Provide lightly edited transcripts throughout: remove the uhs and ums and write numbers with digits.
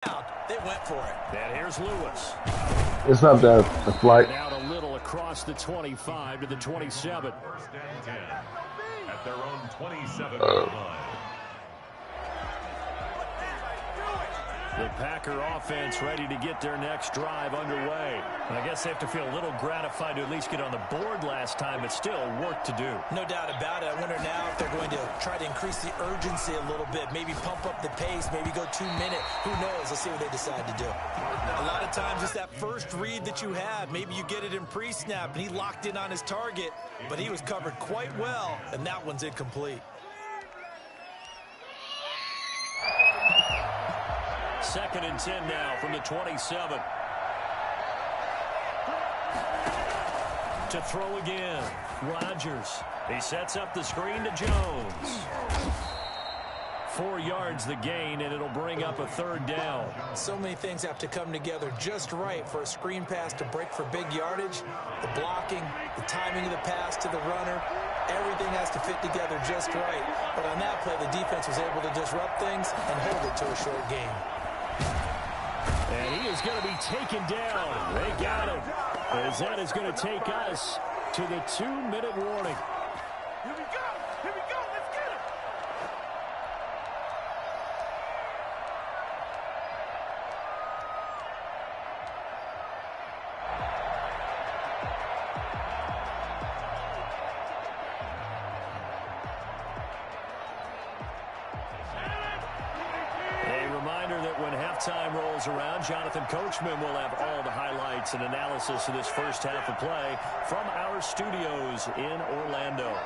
They went for it. And here's Lewis. It's not the flight. Out a little across the 25 to the 27. First and 10 at their own 27-yard line. The Packer offense ready to get their next drive underway. I guess they have to feel a little gratified to at least get on the board last time, but still work to do. No doubt about it. I wonder now if they're going to try to increase the urgency a little bit, maybe pump up the pace, maybe go 2 minute. Who knows? Let's see what they decide to do. A lot of times it's that first read that you have. Maybe you get it in pre-snap, and he locked in on his target, but he was covered quite well, and that one's incomplete. Second and 10 now from the 27. To throw again. Rodgers. He sets up the screen to Jones. 4 yards the gain, and it'll bring up a third down. So many things have to come together just right for a screen pass to break for big yardage. The blocking, the timing of the pass to the runner, everything has to fit together just right. But on that play, the defense was able to disrupt things and hold it to a short game. And he is going to be taken down. They got him. As that is going to take us to the 2-minute warning. Here we go. Here we go. Let's get him. When halftime rolls around, Jonathan Coachman will have all the highlights and analysis of this first half of play from our studios in Orlando.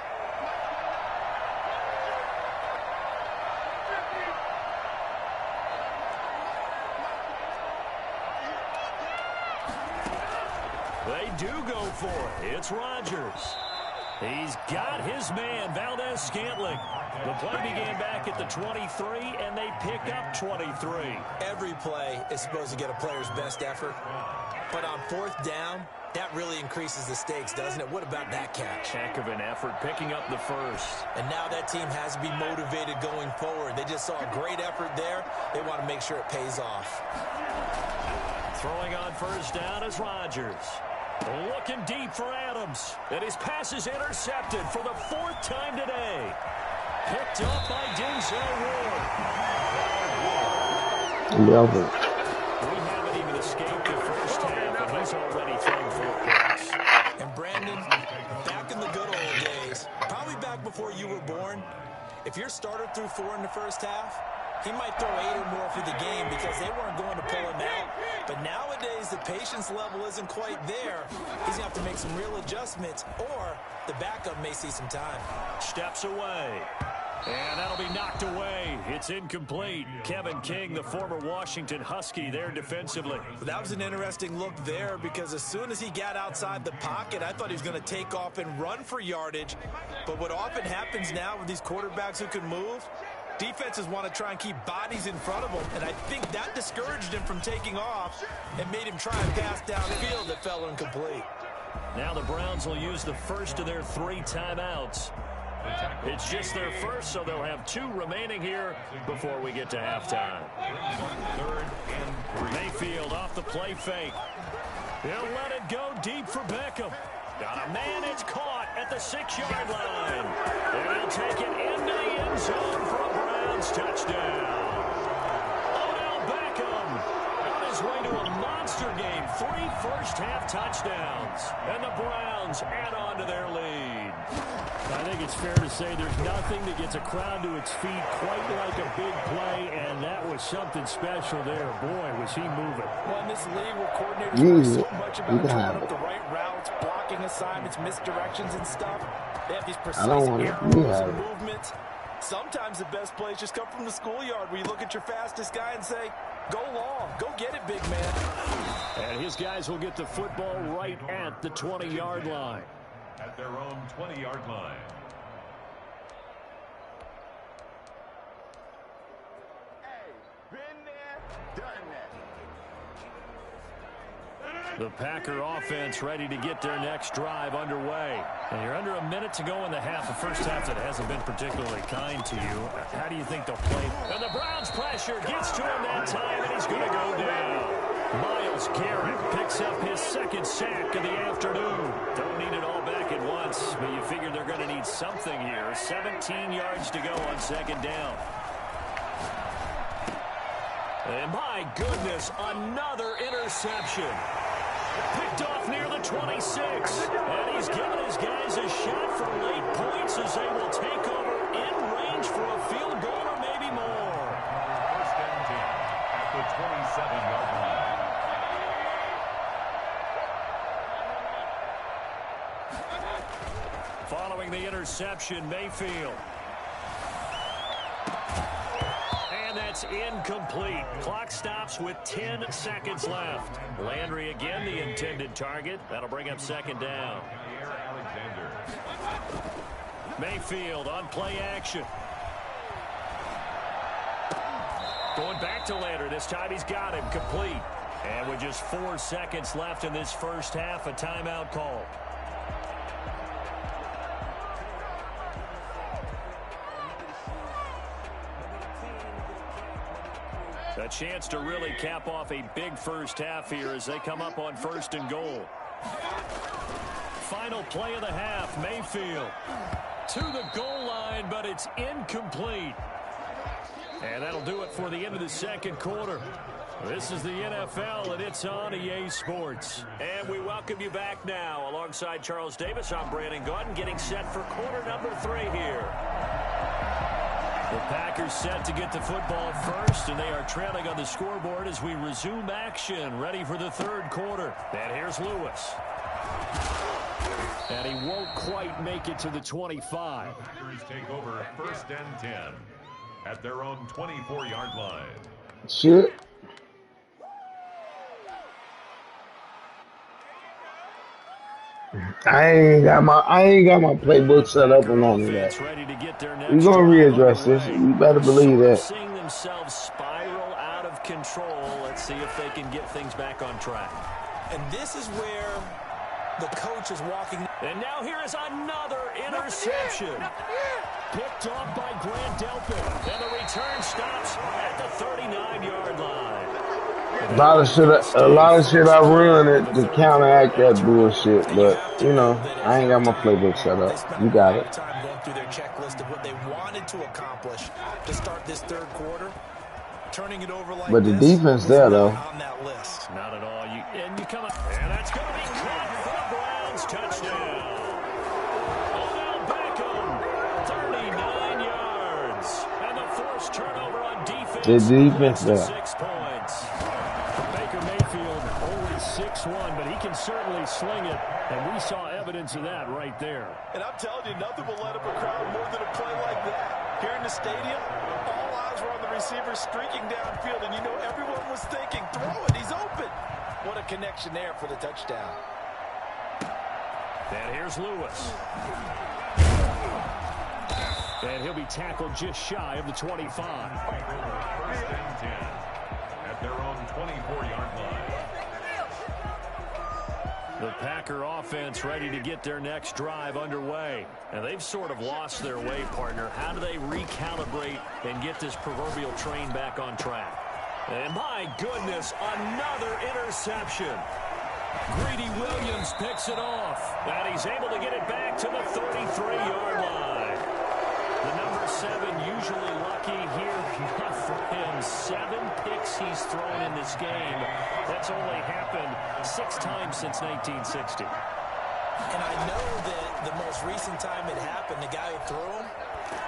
They do go for it. It's Rodgers. He's got his man, Valdez-Scantling. The play began back at the 23, and they pick up 23. Every play is supposed to get a player's best effort. But on fourth down, that really increases the stakes, doesn't it? What about that catch? Heck of an effort, picking up the first. And now that team has to be motivated going forward. They just saw a great effort there. They want to make sure it pays off. Throwing on first down is Rodgers. Looking deep for Adams. And his pass is intercepted for the 4th time today. Picked up by Denzel Ward. Love it. We haven't even escaped the first half, and he's already thrown 4 picks. And Brandon, back in the good old days, probably back before you were born, if your starter threw 4 in the first half, he might throw 8 or more for the game because they weren't going to pull him out. But nowadays, the patience level isn't quite there. He's going to have to make some real adjustments, or the backup may see some time. Steps away. And that'll be knocked away. It's incomplete. Kevin King, the former Washington Husky, there defensively. That was an interesting look there because as soon as he got outside the pocket, I thought he was going to take off and run for yardage. But what often happens now with these quarterbacks who can move, defenses want to try and keep bodies in front of them, and I think that discouraged him from taking off and made him try and pass downfield that fell incomplete. Now the Browns will use the first of their 3 timeouts. It's just their first, so they'll have 2 remaining here before we get to halftime. Mayfield off the play fake. He'll let it go deep for Beckham. Got a man, it's caught at the 6-yard line. And he'll take it into the end zone for a Browns touchdown. Odell Beckham on his way to a monster game. 3 first-half touchdowns. And the Browns add on to their lead. I think it's fair to say there's nothing that gets a crowd to its feet quite like a big play, and that was something special there. Boy, was he moving. Well, in this league where coordinators worry so much about drawing up the right routes, blocking assignments, misdirections and stuff, they have these precise arrows and movements. Sometimes the best plays just come from the schoolyard where you look at your fastest guy and say, go long, go get it, big man. And his guys will get the football right at the 20-yard line. At their own 20-yard line. Hey, been there, done that. The Packer offense ready to get their next drive underway. And you're under a minute to go in the half. The first half that hasn't been particularly kind to you. How do you think they'll play? And the Browns pressure gets to him that time, and he's going to go down. Myles Garrett picks up his second sack of the afternoon. Don't need it all back at once, but you figure they're going to need something here. 17 yards to go on second down. And my goodness, another interception. Picked off near the 26. And he's given his guys a shot for late points as they will take over in range for a field goal or maybe more. First and 10 at the 27-yard line. Following the interception, Mayfield. And that's incomplete. Clock stops with 10 seconds left. Landry again, the intended target. That'll bring up second down. Mayfield on play action. Going back to Landry. This time he's got him complete. And with just 4 seconds left in this first half, a timeout call. A chance to really cap off a big first half here as they come up on first and goal. Final play of the half, Mayfield to the goal line, but it's incomplete. And that'll do it for the end of the second quarter. This is the NFL, and it's on EA Sports. And we welcome you back now. Alongside Charles Davis, I'm Brandon Gaudin, getting set for quarter number 3 here. The Packers set to get the football first, and they are trailing on the scoreboard as we resume action, ready for the third quarter. And here's Lewis. And he won't quite make it to the 25. Packers take over first and 10 at their own 24-yard line. Shit. I ain't got my playbook set up and all of that. We're gonna readdress this. You better believe that. Seeing themselves spiral out of control. Let's see if they can get things back on track. And this is where the coach is walking. And now here is another interception. Picked off by Grant Delpit. And the return stops at the 39-yard line. A lot of shit I run it to counteract that bullshit, but you know, I ain't got my playbook set up. You got it. Going through their checklist of what they wanted to accomplish to start this third quarter, turning it over like but the defense there though. On that list. Not at all. You come up, and that's going to be caught for the Browns. Touchdown. Odell Beckham, 39 yards, and the forced turnover on defense. The defense there. 6 points. Baker Mayfield only 6'1", but he can certainly sling it, and we saw evidence of that right there. And I'm telling you, nothing will let up a crowd more than a play like that. Here in the stadium, all eyes were on the receiver streaking downfield, and you know everyone was thinking, throw it, he's open. What a connection there for the touchdown. And here's Lewis. And he'll be tackled just shy of the 25. First and 10 at their own 24-yard line. The Packer offense ready to get their next drive underway. And they've sort of lost their way, partner. How do they recalibrate and get this proverbial train back on track? And my goodness, another interception. Greedy Williams picks it off. And he's able to get it back to the 33-yard line. The number 7 usually lucky here. Not for him. 7 picks he's thrown in this game. That's only happened 6 times since 1960. And I know that the most recent time it happened, the guy who threw him,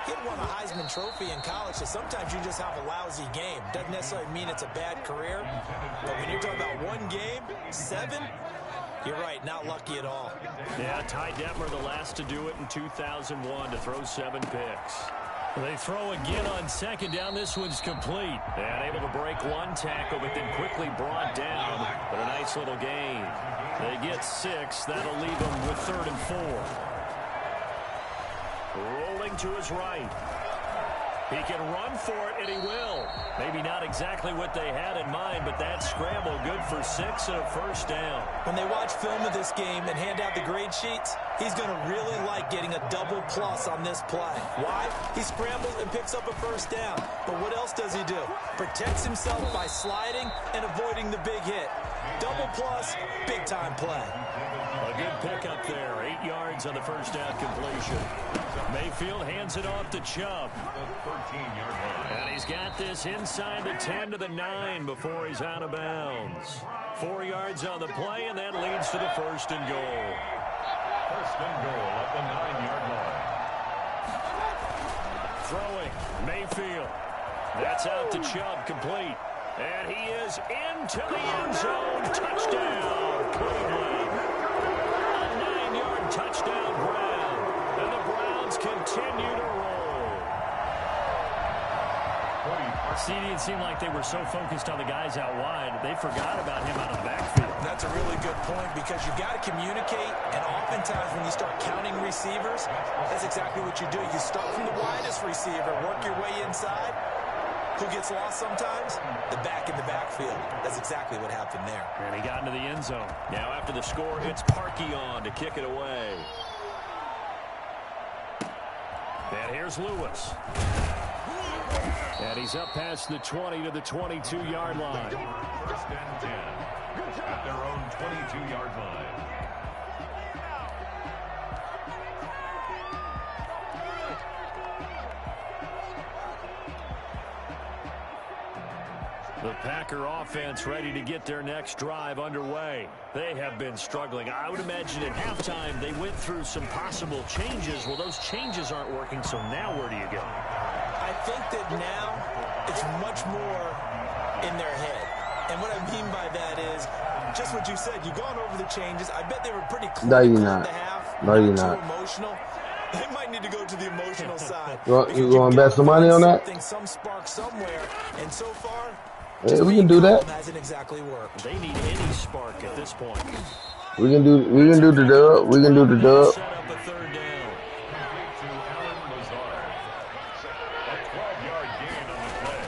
he had won a Heisman Trophy in college, so sometimes you just have a lousy game. Doesn't necessarily mean it's a bad career, but when you're talking about one game, 7, you're right, not lucky at all. Yeah, Ty Detmer, the last to do it in 2001, to throw 7 picks. They throw again on second down. This one's complete. And able to break one tackle, but then quickly brought down. But a nice little gain. They get 6. That'll leave them with 3rd and 4. Rolling to his right. He can run for it, and he will. Maybe not exactly what they had in mind, but that scramble good for 6 and a first down. When they watch film of this game and hand out the grade sheets, he's going to really like getting a double plus on this play. Why? He scrambles and picks up a first down. But what else does he do? Protects himself by sliding and avoiding the big hit. Double plus, big-time play. A good pickup there. 8 yards on the first down completion. Mayfield hands it off to Chubb. And he's got this inside the 10 to the 9 before he's out of bounds. 4 yards on the play, and that leads to the first and goal. First and goal at the 9-yard line. Throwing, Mayfield. That's out to Chubb, complete. And he is into the end zone. Touchdown, Cleveland. A 9-yard touchdown grab. And the Browns continue to roll. It seemed like they were so focused on the guys out wide, they forgot about him out of the backfield. That's a really good point because you've got to communicate, and oftentimes when you start counting receivers, that's exactly what you do. You start from the widest receiver, work your way inside. Who gets lost sometimes? The back in the backfield. That's exactly what happened there. And he got into the end zone. Now after the score, it's Parkey on to kick it away. And here's Lewis. And he's up past the 20 to the 22-yard line. First and 10 at their own 22-yard line. The Packer offense ready to get their next drive underway. They have been struggling. I would imagine at halftime they went through some possible changes. Well, those changes aren't working, so now where do you go? I think that now it's much more in their head. And what I mean by that is just what you said. You've gone over the changes. I bet they were pretty clear. No, you're not. No, you're not. Too emotional. They might need to go to the emotional side. You want to bet some money on that? Some spark somewhere, and so far, yeah, we can do that. hasn't exactly worked. They need any spark at this point. We can do the dub. We can do the dub. Set up a third down. To Alan Lazard. A 12-yard gain on the play.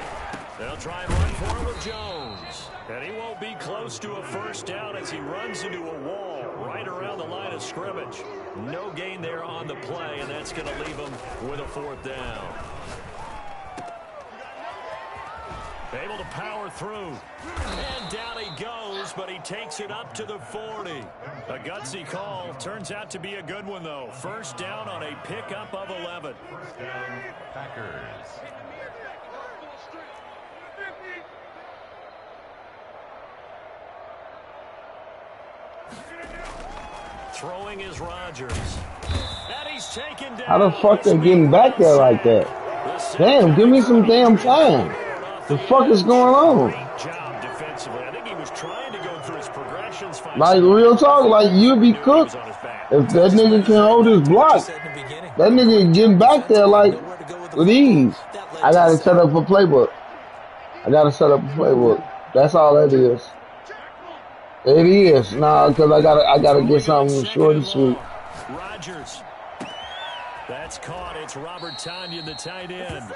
They'll try and run for it with Jones. And he won't be close to a first down as he runs into a wall right around the line of scrimmage. No gain there on the play, and that's going to leave him with a fourth down. Able to power through. And down he goes, but he takes it up to the 40. A gutsy call. Turns out to be a good one, though. First down on a pickup of 11. First down, Packers. Throwing is Rodgers. And he's taken down. How the fuck they getting back there like that? Damn, give me some damn time. The fuck is going on? Great job defensively. I think he was trying to go through his progressions. Like, real talk, like, you'll be cooked if that nigga can hold his block. That nigga getting back there, like, with ease. I got to set up a playbook. That's all that is. It is. Nah, because I gotta get something short and sweet. Rodgers. That's caught. It's Robert Tonyan, the tight end.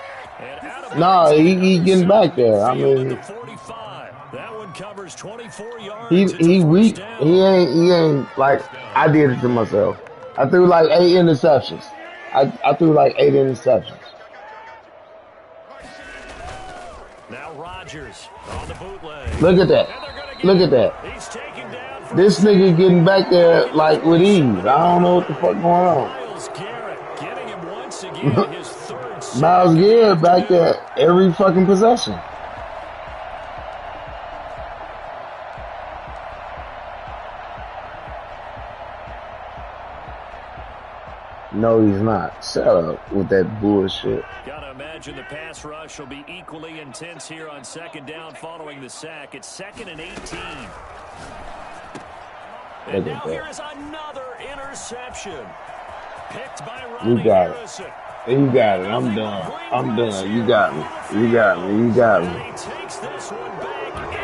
Nah, he getting back there. I mean, that one covers 24 yards. He weak. He ain't like I did it to myself. I threw like 8 interceptions. I threw like 8 interceptions. Now Rodgers on the bootleg. Look at that. Look at that. He's taken down. This nigga getting back there like with ease. I don't know what the fuck going on. Myles Garrett getting him once again. His third. Myles Garrett back there every fucking possession. No, he's not. Shut up with that bullshit. Gotta imagine the pass rush will be equally intense here on second down following the sack. It's 2nd and 18. And now here is another interception. Picked by Ronnie Harrison. You got it. I'm done. You got me. He takes this one back.